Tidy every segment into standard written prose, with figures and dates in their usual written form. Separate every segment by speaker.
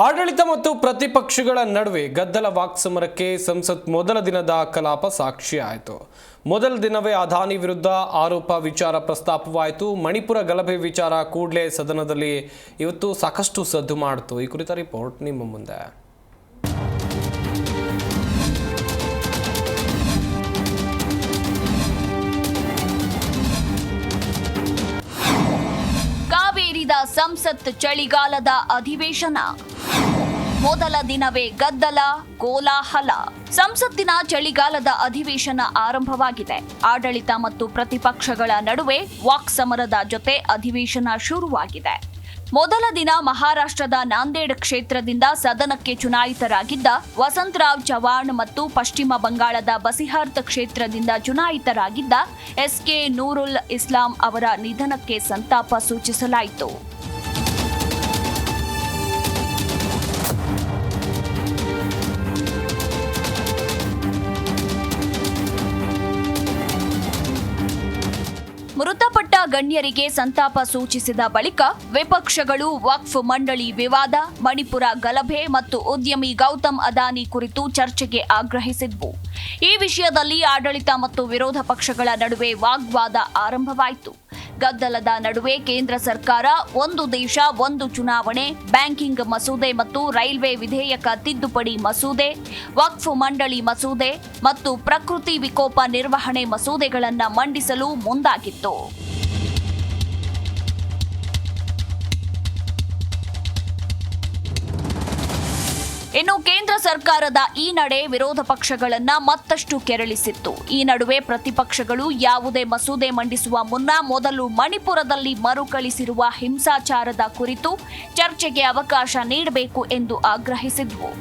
Speaker 1: ಆಡಳಿತ ಮತ್ತು ಪ್ರತಿಪಕ್ಷಗಳ ನಡುವೆ ಗದ್ದಲ ವಾಕ್ಸಮರಕ್ಕೆ ಸಂಸತ್ ಮೊದಲ ದಿನದ ಕಲಾಪ ಸಾಕ್ಷಿಯಾಯಿತು. ಮೊದಲ ದಿನವೇ ಅದಾನಿ ವಿರುದ್ಧ ಆರೋಪ ವಿಚಾರ ಪ್ರಸ್ತಾಪವಾಯಿತು. ಮಣಿಪುರ ಗಲಭೆ ವಿಚಾರ ಕೂಡಲೇ ಸದನದಲ್ಲಿ ಇವತ್ತು ಸಾಕಷ್ಟು ಸದ್ದು ಮಾಡಿತು. ಈ ಕುರಿತ ರಿಪೋರ್ಟ್ ನಿಮ್ಮ ಮುಂದೆ.
Speaker 2: ಕಾವೇರಿದ ಸಂಸತ್ ಚಳಿಗಾಲದ ಅಧಿವೇಶನ ಮೊದಲ ದಿನವೇ ಗದ್ದಲ ಕೋಲಾಹಲ. ಸಂಸತ್ತಿನ ಚಳಿಗಾಲದ ಅಧಿವೇಶನ ಆರಂಭವಾಗಿದೆ. ಆಡಳಿತ ಮತ್ತು ಪ್ರತಿಪಕ್ಷಗಳ ನಡುವೆ ವಾಕ್ಸಮರದ ಜೊತೆ ಅಧಿವೇಶನ ಶುರುವಾಗಿದೆ. ಮೊದಲ ದಿನ ಮಹಾರಾಷ್ಟ್ರದ ನಾಂದೇಡ್ ಕ್ಷೇತ್ರದಿಂದ ಸದನಕ್ಕೆ ಚುನಾಯಿತರಾಗಿದ್ದ ವಸಂತರಾವ್ ಚವಾಣ್ ಮತ್ತು ಪಶ್ಚಿಮ ಬಂಗಾಳದ ಬಸಿಹಾರ್ತ್ ಕ್ಷೇತ್ರದಿಂದ ಚುನಾಯಿತರಾಗಿದ್ದ ಎಸ್ಕೆ ನೂರುಲ್ ಇಸ್ಲಾಂ ಅವರ ನಿಧನಕ್ಕೆ ಸಂತಾಪ ಸೂಚಿಸಲಾಯಿತು. ಮೃತಪಟ್ಟ ಗಣ್ಯರಿಗೆ ಸಂತಾಪ ಸೂಚಿಸಿದ ಬಳಿಕ ವಿಪಕ್ಷಗಳು ವಕ್ಫ್ ಮಂಡಳಿ ವಿವಾದ, ಮಣಿಪುರ ಗಲಭೆ ಮತ್ತು ಉದ್ಯಮಿ ಗೌತಮ್ ಅದಾನಿ ಕುರಿತು ಚರ್ಚೆಗೆ ಆಗ್ರಹಿಸಿದ್ವು. ಈ ವಿಷಯದಲ್ಲಿ ಆಡಳಿತ ಮತ್ತು ವಿರೋಧ ಪಕ್ಷಗಳ ನಡುವೆ ವಾಗ್ವಾದ ಆರಂಭವಾಯಿತು. ಗದ್ದಲದ ನಡುವೆ ಕೇಂದ್ರ ಸರ್ಕಾರ ಒಂದು ದೇಶ ಒಂದು ಚುನಾವಣೆ, ಬ್ಯಾಂಕಿಂಗ್ ಮಸೂದೆ ಮತ್ತು ರೈಲ್ವೆ ವಿಧೇಯಕ ತಿದ್ದುಪಡಿ ಮಸೂದೆ, ವಕ್ಫ್ ಮಂಡಳಿ ಮಸೂದೆ ಮತ್ತು ಪ್ರಕೃತಿ ವಿಕೋಪ ನಿರ್ವಹಣೆ ಮಸೂದೆಗಳನ್ನು ಮಂಡಿಸಲು ಮುಂದಾಗಿತ್ತು. ಇನ್ನು ಕೇಂದ್ರ ಸರ್ಕಾರದ ಈ ನಡೆ ವಿರೋಧ ಪಕ್ಷಗಳನ್ನ ಮತ್ತಷ್ಟು ಕೆರಳಿಸಿತ್ತು. ಈ ನಡುವೆ ಪ್ರತಿಪಕ್ಷಗಳು ಯಾವುದೇ ಮಸೂದೆ ಮಂಡಿಸುವ ಮುನ್ನ ಮೊದಲು ಮಣಿಪುರದಲ್ಲಿ ಮರುಕಳಿಸಿರುವ ಹಿಂಸಾಚಾರದ ಕುರಿತು ಚರ್ಚೆಗೆ ಅವಕಾಶ ನೀಡಬೇಕು ಎಂದು ಆಗ್ರಹಿಸಿದ್ವು.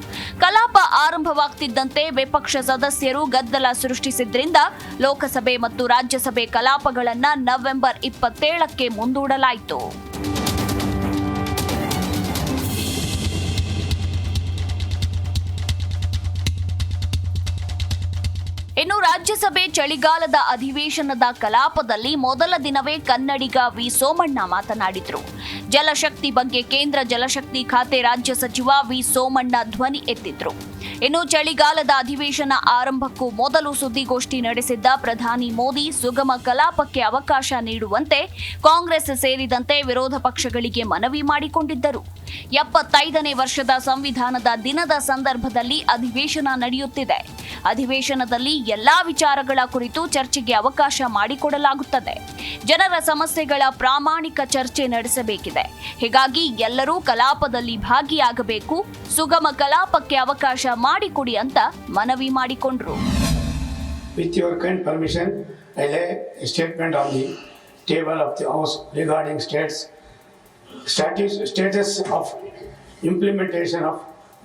Speaker 2: ಕಲಾಪ ಆರಂಭವಾಗ್ತಿದ್ದಂತೆ ವಿಪಕ್ಷ ಸದಸ್ಯರು ಗದ್ದಲ ಸೃಷ್ಟಿಸಿದ್ರಿಂದ ಲೋಕಸಭೆ ಮತ್ತು ರಾಜ್ಯಸಭೆ ಕಲಾಪಗಳನ್ನ ನವೆಂಬರ್ 27ಕ್ಕೆ ಮುಂದೂಡಲಾಯಿತು. ಇನ್ನು ರಾಜ್ಯಸಭೆ ಚಳಿಗಾಲದ ಅಧಿವೇಶನದ ಕಲಾಪದಲ್ಲಿ ಮೊದಲ ದಿನವೇ ಕನ್ನಡಿಗ ವಿ ಸೋಮಣ್ಣ ಮಾತನಾಡಿದರು. ಜಲಶಕ್ತಿ ಬಗ್ಗೆ ಕೇಂದ್ರ ಜಲಶಕ್ತಿ ಖಾತೆ ರಾಜ್ಯ ಸಚಿವ ವಿ ಸೋಮಣ್ಣ ಧ್ವನಿ ಎತ್ತಿದ್ರು. ಇನ್ನು ಚಳಿಗಾಲದ ಅಧಿವೇಶನ ಆರಂಭಕ್ಕೂ ಮೊದಲು ಸುದ್ದಿಗೋಷ್ಠಿ ನಡೆಸಿದ್ದ ಪ್ರಧಾನಿ ಮೋದಿ ಸುಗಮ ಕಲಾಪಕ್ಕೆ ಅವಕಾಶ ನೀಡುವಂತೆ ಕಾಂಗ್ರೆಸ್ ಸೇರಿದಂತೆ ವಿರೋಧ ಪಕ್ಷಗಳಿಗೆ ಮನವಿ ಮಾಡಿಕೊಂಡಿದ್ದರು. 75ನೇ ವರ್ಷದ ಸಂವಿಧಾನದ ದಿನದ ಸಂದರ್ಭದಲ್ಲಿ ಅಧಿವೇಶನ ನಡೆಯುತ್ತಿದೆ. ಅಧಿವೇಶನದಲ್ಲಿ ಎಲ್ಲಾ ವಿಚಾರಗಳ ಕುರಿತು ಚರ್ಚೆಗೆ ಅವಕಾಶ ಮಾಡಿಕೊಡಲಾಗುತ್ತದೆ. ಜನರ ಸಮಸ್ಯೆಗಳ ಪ್ರಾಮಾಣಿಕ ಚರ್ಚೆ ನಡೆಸಬೇಕಿದೆ. ಹೀಗಾಗಿ ಎಲ್ಲರೂ ಕಲಾಪದಲ್ಲಿ ಭಾಗಿಯಾಗಬೇಕು, ಸುಗಮ ಕಲಾಪಕ್ಕೆ ಅವಕಾಶ ಮಾಡಿಕೊಡಿ ಅಂತ ಮನವಿ ಮಾಡಿಕೊಂಡ್ರು.
Speaker 3: With your kind permission, I lay a statement on the table of the House regarding status of implementation of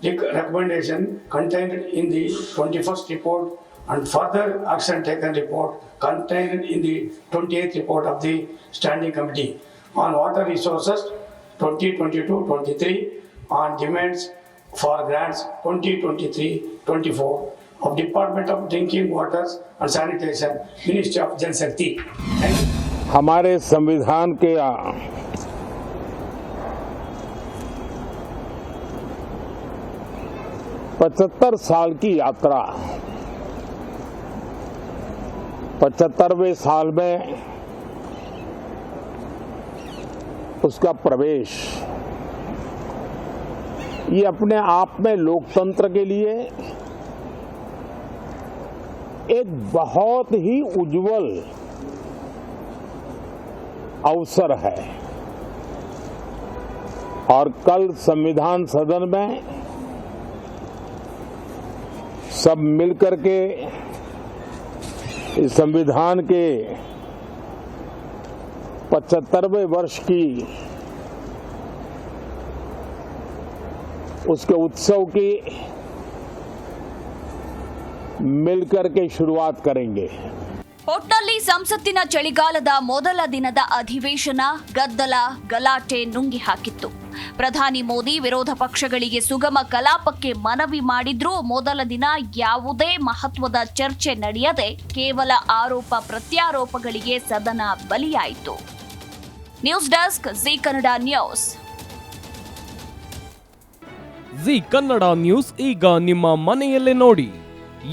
Speaker 3: the recommendation contained in the 21st report and further action taken report contained in the 28th report of the Standing Committee on Water Resources 2022-23 on demands for grants 2023-24 of Department of Drinking Waters and Sanitation, Ministry of Jal Shakti.
Speaker 4: हमारे संविधान के 75 साल की यात्रा 75वें साल में उसका प्रवेश, ये अपने आप में लोकतंत्र के लिए एक बहुत ही उज्जवल अवसर है। और कल संविधान सदन में सब मिलकर के इस संविधान के 75वें वर्ष की उसके उत्सव की मिलकर के शुरुआत करेंगे।
Speaker 2: ಒಟ್ಟಲ್ಲಿ ಸಂಸತ್ತಿನ ಚಳಿಗಾಲದ ಮೊದಲ ದಿನದ ಅಧಿವೇಶನ ಗದ್ದಲ ಗಲಾಟೆ ನುಂಗಿ ಹಾಕಿತ್ತು. ಪ್ರಧಾನಿ ಮೋದಿ ವಿರೋಧ ಪಕ್ಷಗಳಿಗೆ ಸುಗಮ ಕಲಾಪಕ್ಕೆ ಮನವಿ ಮಾಡಿದ್ರೂ ಮೊದಲ ದಿನ ಯಾವುದೇ ಮಹತ್ವದ ಚರ್ಚೆ ನಡೆಯದೆ ಕೇವಲ ಆರೋಪ ಪ್ರತ್ಯಾರೋಪಗಳಿಗೆ ಸದನ ಬಲಿಯಾಯಿತು. News desk, Zee Kannada news.
Speaker 5: Zee Kannada news ಈಗ ನಿಮ್ಮ ಮನೆಯಲ್ಲೇ ನೋಡಿ.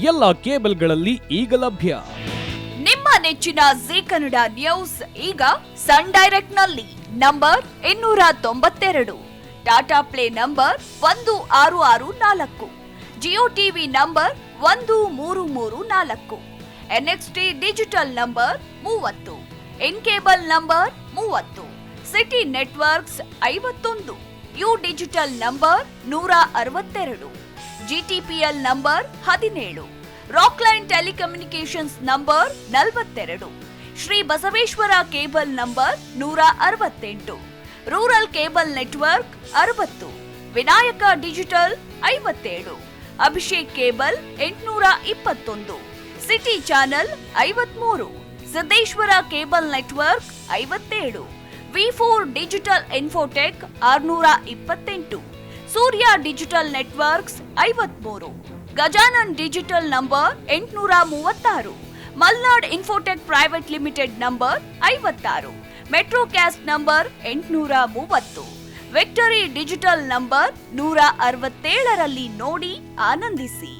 Speaker 5: ಎಲ್ಲ ಕೇಬಲ್ಗಳಲ್ಲಿ ಈಗ ಲಭ್ಯ.
Speaker 2: ನಿಮ್ಮ ನೆಚ್ಚಿನ ಜಿ ಕನ್ನಡ ನ್ಯೂಸ್ ಈಗ ಸನ್ ಡೈರೆಕ್ಟ್ ನಲ್ಲಿ number 292, Tata play number 1664, Jio TV number 1334, NXT digital number 30, in cable number 30, city networks 51, U digital number 162, GTPL number 17, Rockline telecommunications number 42, Shri Basaveshwara cable number 168, rural cable network 60, Vinayaka digital 57, Abhishek cable 821, city channel 53, Siddeshwara cable network 57, V4 digital Infotech 628, Surya digital networks 53, Gajanan digital number 836, Malnad Infotech private limited number 56, Metrocast number 830, Victory digital number 167ರಲ್ಲಿ ನೋಡಿ ಆನಂದಿಸಿ.